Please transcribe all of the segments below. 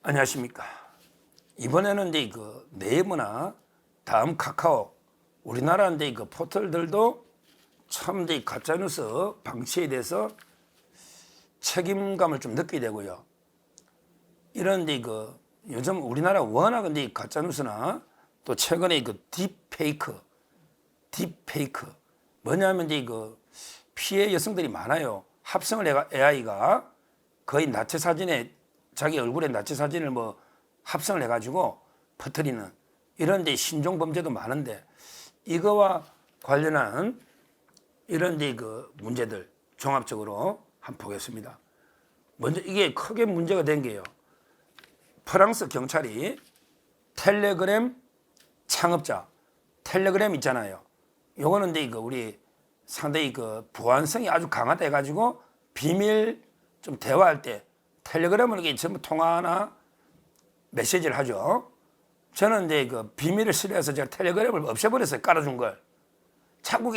안녕하십니까. 이번에는 이제 네이버나 다음 카카오, 우리나라 이제 포털들도 참 이제 가짜뉴스 방치에 대해서 책임감을 좀 느끼게 되고요. 이런 이제 요즘 우리나라 워낙 이제 가짜뉴스나 또 최근에 딥페이크 뭐냐면 이제 피해 여성들이 많아요. 합성을 AI가 거의 나체 사진에 자기 얼굴에 나체 사진을 합성을 해가지고 퍼뜨리는 이런 이제 신종 범죄도 많은데 이거와 관련한 이런 이제 문제들 종합적으로 한번 보겠습니다. 먼저 이게 크게 문제가 된 게요. 프랑스 경찰이 텔레그램 창업자 텔레그램 있잖아요. 요거는 이제 우리 상당히 보안성이 아주 강하다 해가지고 비밀 좀 대화할 때 텔레그램은 이게 전부 통화나 메시지를 하죠. 저는 이제 비밀을 싫어해서 제가 텔레그램을 없애버렸어요. 깔아준 걸. 자꾸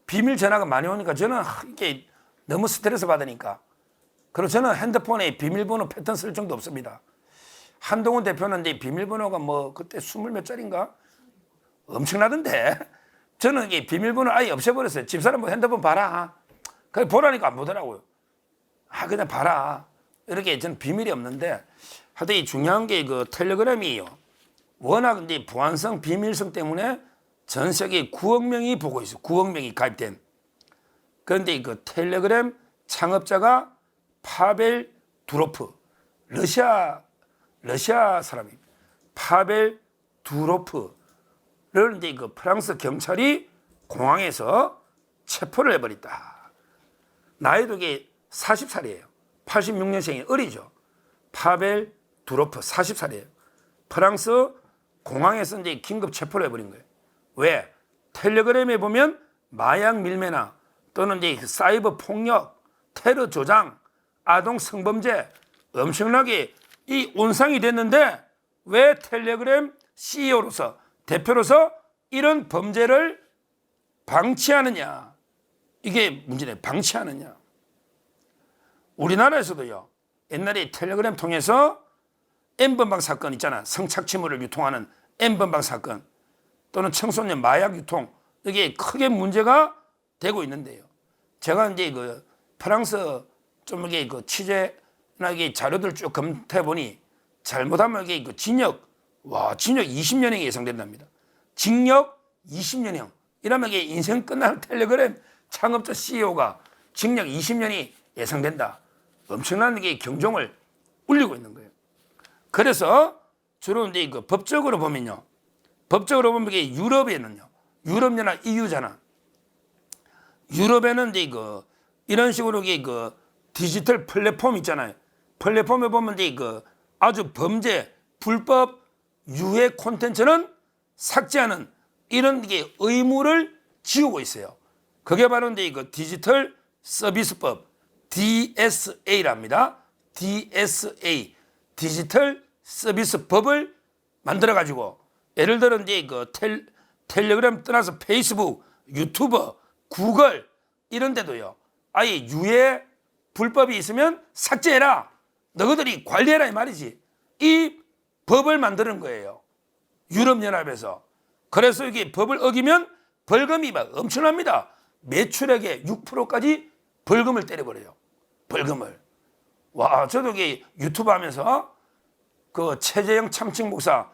비밀 전화가 많이 오니까 저는 이게 너무 스트레스 받으니까. 그리고 저는 핸드폰에 비밀번호 패턴 쓸 정도 없습니다. 한동훈 대표는 이제 비밀번호가 그때 20몇 짜리인가? 엄청나던데. 저는 이게 비밀번호 아예 없애버렸어요. 집사람 핸드폰 봐라. 그래 보라니까 안 보더라고요. 그냥 봐라. 이렇게 저는 비밀이 없는데 하여튼 이 중요한 게 텔레그램이에요. 워낙 이제 보안성, 비밀성 때문에 전 세계 9억 명이 보고 있어요. 9억 명이 가입된. 그런데 텔레그램 창업자가 파벨 두로프, 러시아 사람입니다. 파벨 두로프를 이제 프랑스 경찰이 공항에서 체포를 해버렸다. 나이도 40살이에요. 86년생이 어리죠. 파벨 두로프 40살이에요. 프랑스 공항에서 이제 긴급 체포를 해버린 거예요. 왜? 텔레그램에 보면 마약 밀매나 또는 이제 사이버 폭력, 테러 조장, 아동 성범죄 엄청나게 이 온상이 됐는데 왜 텔레그램 CEO로서 대표로서 이런 범죄를 방치하느냐? 이게 문제네. 방치하느냐? 우리나라에서도요. 옛날에 텔레그램 통해서 N번방 사건 있잖아. 성착취물을 유통하는 N번방 사건 또는 청소년 마약 유통 이게 크게 문제가 되고 있는데요. 제가 이제 프랑스 좀 이게 취재나 이게 자료들 쭉 검토해 보니 잘못하면 이게 징역 20년형이 예상된답니다. 징역 20년형. 이러면 이게 인생 끝날 텔레그램 창업자 CEO가 징역 20년이 예상된다. 엄청난 게 경종을 울리고 있는 거예요. 그래서 주로 이제 법적으로 보면요. 법적으로 보면 이게 유럽에는요. 유럽연합 EU잖아. 유럽에는 이제 이런 식으로 디지털 플랫폼 있잖아요. 플랫폼에 보면 이제 아주 범죄, 불법, 유해 콘텐츠는 삭제하는 이런 의무를 지우고 있어요. 그게 바로 이제 디지털 서비스법 DSA랍니다. DSA 디지털 서비스법을 만들어 가지고 예를 들어 이제 텔레그램 떠나서 페이스북, 유튜버, 구글 이런 데도요. 아예 유해 불법이 있으면 삭제해라. 너희들이 관리해라 이 말이지. 이 법을 만드는 거예요. 유럽연합에서. 그래서 이게 법을 어기면 벌금이 막 엄청납니다. 매출액의 6%까지 벌금을 때려버려요. 벌금을. 와, 저도 이게 유튜브 하면서 최재형 참칭 목사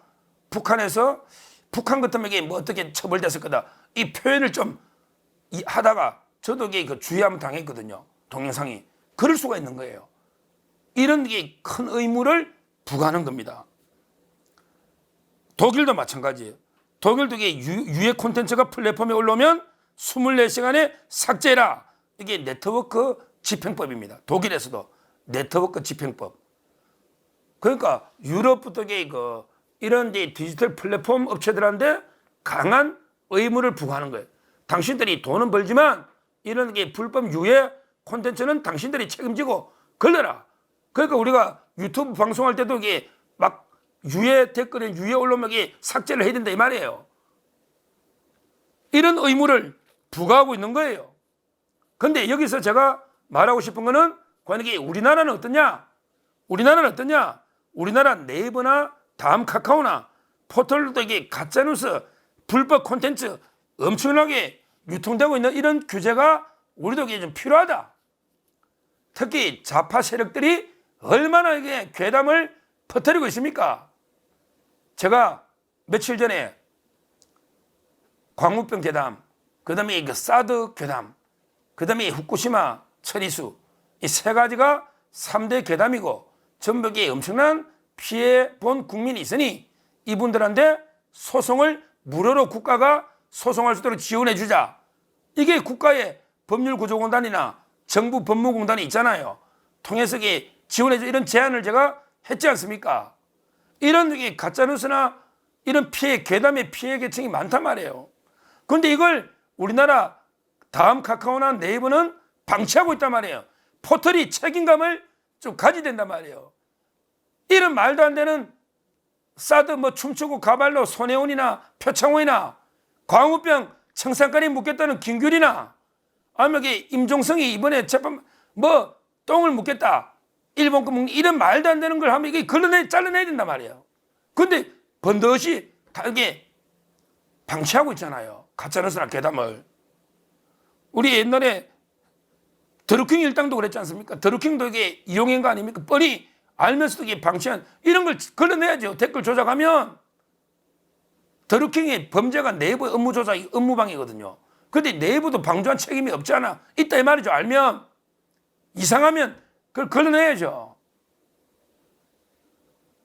북한에서 북한 같으면 이게 어떻게 처벌됐을 거다. 이 표현을 좀 하다가 저도 이게 주의하면 당했거든요. 동영상이. 그럴 수가 있는 거예요. 이런 게 큰 의무를 부과하는 겁니다. 독일도 마찬가지예요. 독일도 이게 유해 콘텐츠가 플랫폼에 올라오면 24시간에 삭제해라. 이게 네트워크 집행법입니다. 독일에서도 네트워크 집행법. 그러니까 유럽부터 이런 디지털 플랫폼 업체들한테 강한 의무를 부과하는 거예요. 당신들이 돈은 벌지만 이런 불법 유해 콘텐츠는 당신들이 책임지고 걸려라. 그러니까 우리가 유튜브 방송할 때도 이게 막 유해 댓글에 유해 올라오면 삭제를 해야 된다 이 말이에요. 이런 의무를 부과하고 있는 거예요. 그런데 여기서 제가 말하고 싶은 거는 과연 이게 우리나라는 어떠냐? 우리나라는 어떠냐? 우리나라 네이버나 다음 카카오나 포털도 이게 가짜뉴스 불법 콘텐츠 엄청나게 유통되고 있는 이런 규제가 우리도 이게 좀 필요하다. 특히 좌파 세력들이 얼마나 이게 괴담을 퍼뜨리고 있습니까? 제가 며칠 전에 광우병 괴담, 그 다음에 사드 괴담, 그 다음에 후쿠시마 처리수, 이 세 가지가 3대 괴담이고 전부 엄청난 피해 본 국민이 있으니 이분들한테 소송을 무료로 국가가 소송할 수 있도록 지원해 주자. 이게 국가의 법률구조공단이나 정부 법무공단이 있잖아요. 통해서 지원해 줘. 이런 제안을 제가 했지 않습니까? 이런 가짜뉴스나 이런 피해, 괴담의 피해 계층이 많단 말이에요. 그런데 이걸 우리나라 다음 카카오나 네이버는 방치하고 있단 말이에요. 포털이 책임감을 좀 가져야 된단 말이에요. 이런 말도 안 되는 사드 춤추고 가발로 손혜원이나 표창원이나 광우병 청산가리 묻겠다는 김규리나 아니면 임종성이 이번에 재판 똥을 묻겠다 일본 거 먹는 이런 말도 안 되는 걸 하면 이게 잘라내야 된단 말이에요. 근데 번듯이 다 이게 방치하고 있잖아요. 가짜뉴스나 괴담을. 우리 옛날에 드루킹 일당도 그랬지 않습니까? 드루킹도 이게 이용한 거 아닙니까? 뻔히 알면서도 이게 방치한 이런 걸 걸러내야죠. 댓글 조작하면 드루킹의 범죄가 내부 업무 조작, 업무방해거든요. 근데 내부도 방조한 책임이 없잖아. 있다 이 말이죠. 알면 이상하면 그걸 걸러내야죠.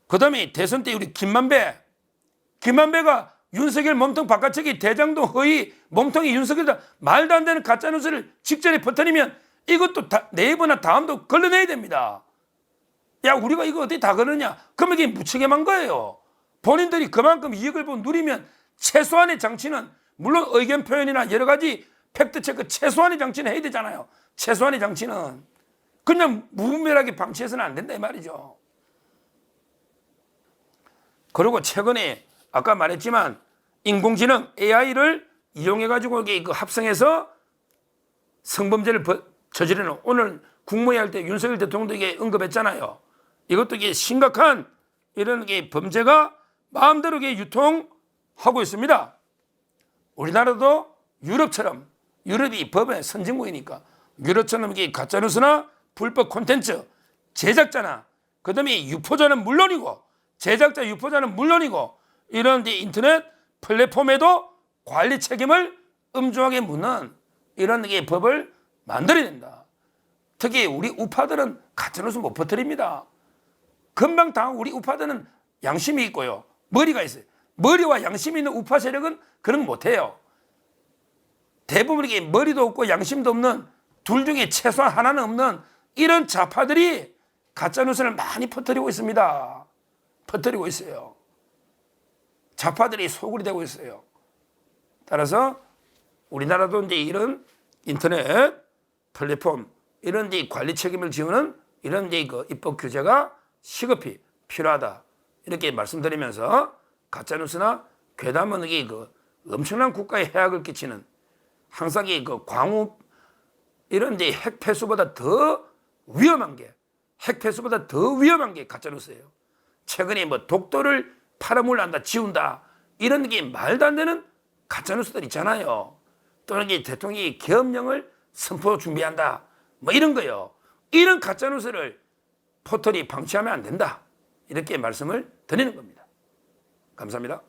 그 다음에 대선 때 우리 김만배가 윤석열 몸통 바깥쪽이 대장동 허위 몸통이 윤석열이다 말도 안 되는 가짜뉴스를 직전에 퍼뜨리면 이것도 네이버나 다음도 걸러내야 됩니다. 야 우리가 이거 어떻게 다 그러냐? 그러면 이게 무책임한 거예요. 본인들이 그만큼 이익을 누리면 최소한의 장치는 물론 의견 표현이나 여러 가지 팩트체크 최소한의 장치는 해야 되잖아요. 최소한의 장치는 그냥 무분별하게 방치해서는 안 된다 이 말이죠. 그리고 최근에 아까 말했지만 인공지능 AI를 이용해 가지고 합성해서 성범죄를 저지르는 오늘 국무회의 할 때 윤석열 대통령도 이게 언급했잖아요. 이것도 이게 심각한 이런 범죄가 마음대로 유통하고 있습니다. 우리나라도 유럽처럼 유럽이 법의 선진국이니까 유럽처럼 이게 가짜뉴스나 불법 콘텐츠 제작자나 그다음에 유포자는 물론이고 제작자 유포자는 물론이고 이런 인터넷 플랫폼에도 관리 책임을 엄중하게 묻는 이런 법을 만들어야 된다. 특히 우리 우파들은 가짜뉴스 못 퍼뜨립니다. 금방 당하고 우리 우파들은 양심이 있고요. 머리가 있어요. 머리와 양심이 있는 우파 세력은 그런 거 못해요. 대부분 이게 머리도 없고 양심도 없는 둘 중에 최소한 하나는 없는 이런 좌파들이 가짜뉴스를 많이 퍼뜨리고 있습니다. 퍼뜨리고 있어요. 좌파들이 소굴이 되고 있어요. 따라서 우리나라도 이제 이런 인터넷 플랫폼 이런 데 관리 책임을 지우는 이런 데 입법 규제가 시급히 필요하다. 이렇게 말씀드리면서 가짜뉴스나 괴담은 이게 엄청난 국가에 해악을 끼치는 항상 광우 이런 데 핵폐수보다 더 위험한 게 핵폐수보다 더 위험한 게 가짜뉴스예요. 최근에 독도를 팔아먹는다 지운다 이런 게 말도 안 되는 가짜뉴스들 있잖아요. 또는 대통령이 계엄령을 선포 준비한다 이런 거요. 이런 가짜뉴스를 포털이 방치하면 안 된다. 이렇게 말씀을 드리는 겁니다. 감사합니다.